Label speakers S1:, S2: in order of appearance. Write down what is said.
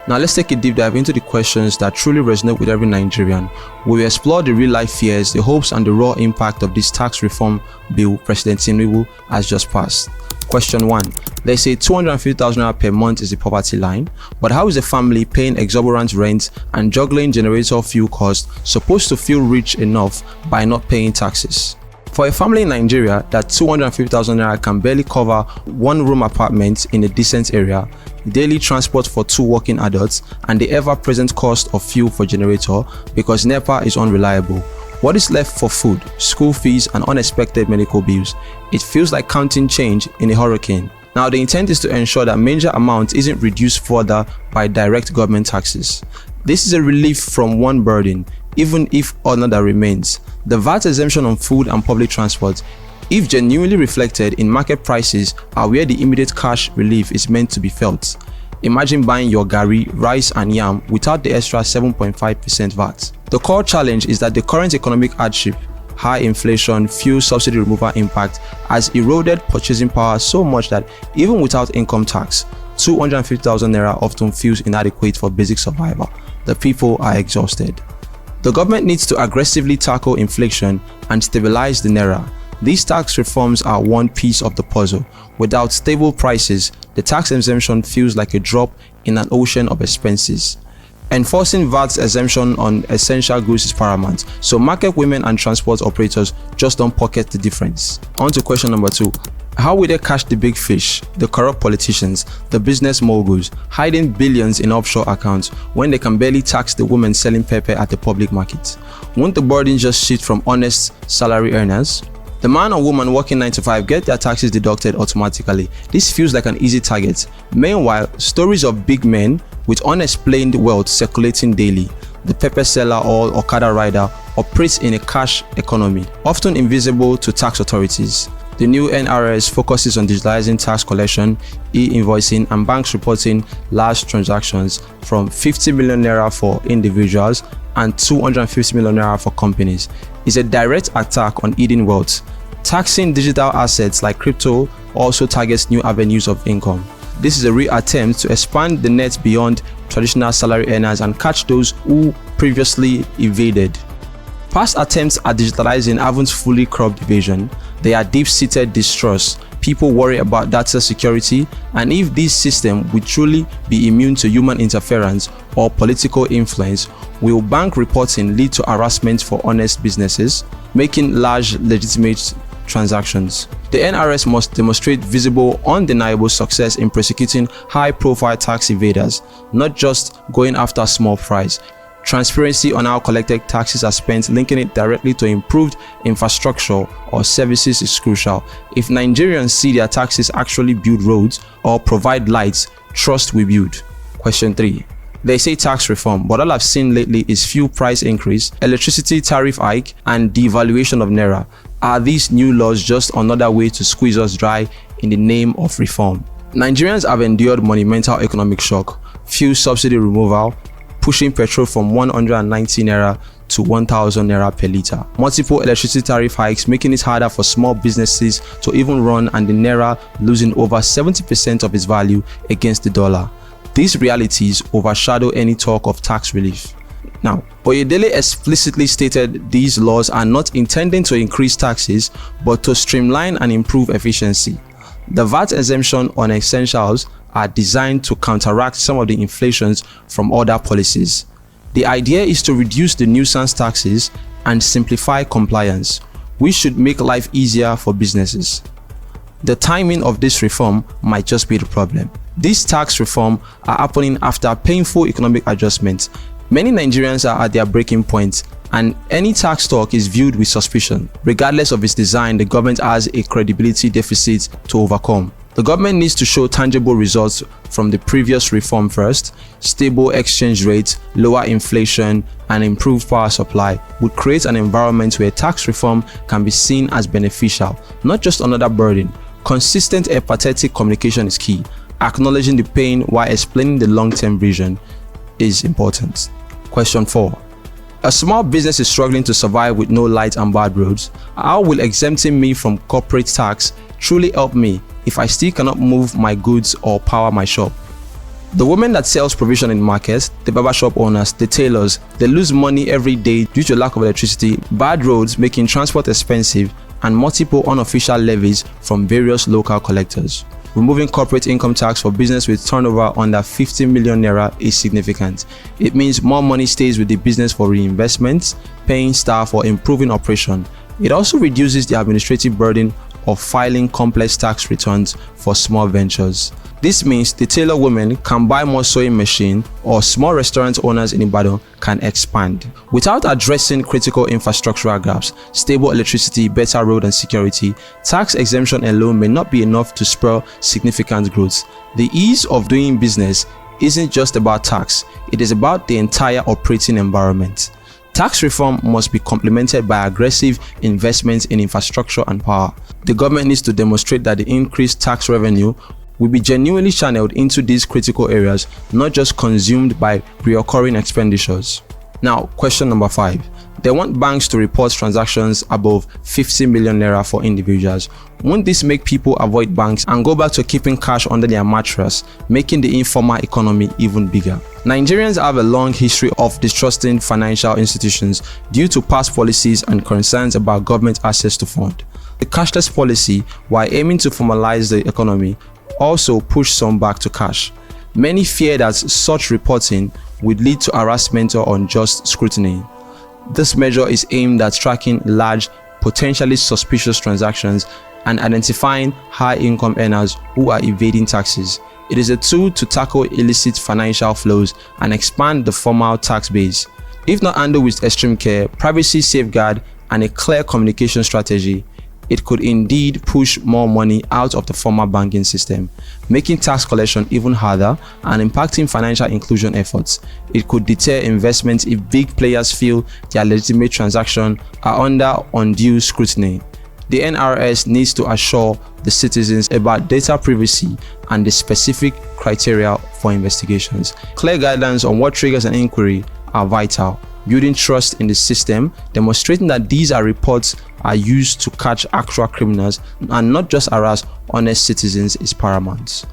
S1: Now let's take a deep dive into the questions that truly resonate with every Nigerian. We will explore the real-life fears, the hopes and the raw impact of this tax reform bill President Tinubu has just passed. Question 1. They say 250,000 naira per month is the poverty line, but how is a family paying exorbitant rent and juggling generator fuel costs supposed to feel rich enough by not paying taxes? For a family in Nigeria, that 250,000 naira can barely cover one-room apartment in a decent area, daily transport for 2 working adults, and the ever-present cost of fuel for generator because NEPA is unreliable. What is left for food, school fees, and unexpected medical bills? It feels like counting change in a hurricane. Now, the intent is to ensure that major amount isn't reduced further by direct government taxes. This is a relief from one burden, even if another remains. The VAT exemption on food and public transport, if genuinely reflected in market prices, are where the immediate cash relief is meant to be felt. Imagine buying your garri, rice and yam without the extra 7.5% VAT. The core challenge is that the current economic hardship, high inflation, fuel subsidy removal impact has eroded purchasing power so much that even without income tax, 250,000 naira often feels inadequate for basic survival. The people are exhausted. The government needs to aggressively tackle inflation and stabilize the Naira. These tax reforms are one piece of the puzzle. Without stable prices, the tax exemption feels like a drop in an ocean of expenses. Enforcing VAT exemption on essential goods is paramount, so market women and transport operators just don't pocket the difference. On to question number 2. How will they catch the big fish, the corrupt politicians, the business moguls, hiding billions in offshore accounts when they can barely tax the women selling pepper at the public market? Won't the burden just shift from honest salary earners? The man or woman working 9 to 5 get their taxes deducted automatically. This feels like an easy target. Meanwhile, stories of big men with unexplained wealth circulating daily. The pepper seller or Okada rider operates in a cash economy, often invisible to tax authorities. The new NRS focuses on digitalizing tax collection, e-invoicing, and banks reporting large transactions from 50 million naira for individuals and 250 million naira for companies. It's a direct attack on hidden wealth. Taxing digital assets like crypto also targets new avenues of income. This is a real attempt to expand the net beyond traditional salary earners and catch those who previously evaded. Past attempts at digitalizing haven't fully curbed evasion. There are deep-seated distrust. People worry about data security, and if this system will truly be immune to human interference or political influence, will bank reporting lead to harassment for honest businesses, making large legitimate transactions? The NRS must demonstrate visible, undeniable success in prosecuting high-profile tax evaders, not just going after small fries. Transparency on how collected taxes are spent, linking it directly to improved infrastructure or services is crucial. If Nigerians see their taxes actually build roads or provide lights, trust will build. Question 3. They say tax reform, but all I've seen lately is fuel price increase, electricity tariff hike, and devaluation of Naira. Are these new laws just another way to squeeze us dry in the name of reform? Nigerians have endured monumental economic shock, fuel subsidy removal, pushing petrol from 190 naira to 1,000 naira per litre. Multiple electricity tariff hikes making it harder for small businesses to even run, and the Naira losing over 70% of its value against the dollar. These realities overshadow any talk of tax relief. Now, Oyedele explicitly stated these laws are not intending to increase taxes, but to streamline and improve efficiency. The VAT exemption on essentials are designed to counteract some of the inflations from other policies. The idea is to reduce the nuisance taxes and simplify compliance, which should make life easier for businesses. The timing of this reform might just be the problem. These tax reforms are happening after painful economic adjustments. Many Nigerians are at their breaking point, and any tax talk is viewed with suspicion. Regardless of its design, the government has a credibility deficit to overcome. The government needs to show tangible results from the previous reform first. Stable exchange rates, lower inflation, and improved power supply would create an environment where tax reform can be seen as beneficial, not just another burden. Consistent empathetic communication is key. Acknowledging the pain while explaining the long-term vision is important. Question 4. A small business is struggling to survive with no light and bad roads. How will exempting me from corporate tax truly help me if I still cannot move my goods or power my shop? The women that sells provision in markets, the barbershop owners, the tailors, they lose money every day due to lack of electricity, bad roads making transport expensive, and multiple unofficial levies from various local collectors. Removing corporate income tax for business with turnover under 50 million naira is significant. It means more money stays with the business for reinvestments, paying staff, or improving operation. It also reduces the administrative burden of filing complex tax returns for small ventures. This means the tailor women can buy more sewing machine, or small restaurant owners in Ibadan can expand. Without addressing critical infrastructural gaps, stable electricity, better road and security, tax exemption alone may not be enough to spur significant growth. The ease of doing business isn't just about tax, it is about the entire operating environment. Tax reform must be complemented by aggressive investments in infrastructure and power. The government needs to demonstrate that the increased tax revenue will be genuinely channeled into these critical areas, not just consumed by recurring expenditures. Now, question number 5. They want banks to report transactions above 50 million naira for individuals. Won't this make people avoid banks and go back to keeping cash under their mattress, making the informal economy even bigger? Nigerians have a long history of distrusting financial institutions due to past policies and concerns about government access to funds. The cashless policy, while aiming to formalize the economy, also pushed some back to cash. Many fear that such reporting would lead to harassment or unjust scrutiny. This measure is aimed at tracking large, potentially suspicious transactions and identifying high-income earners who are evading taxes. It is a tool to tackle illicit financial flows and expand the formal tax base. If not handled with extreme care, privacy safeguard, and a clear communication strategy, it could indeed push more money out of the formal banking system, making tax collection even harder and impacting financial inclusion efforts. It could deter investments if big players feel their legitimate transactions are under undue scrutiny. The NRS needs to assure the citizens about data privacy and the specific criteria for investigations. Clear guidelines on what triggers an inquiry are vital. Building trust in the system, demonstrating that these reports are used to catch actual criminals and not just harass honest citizens is paramount.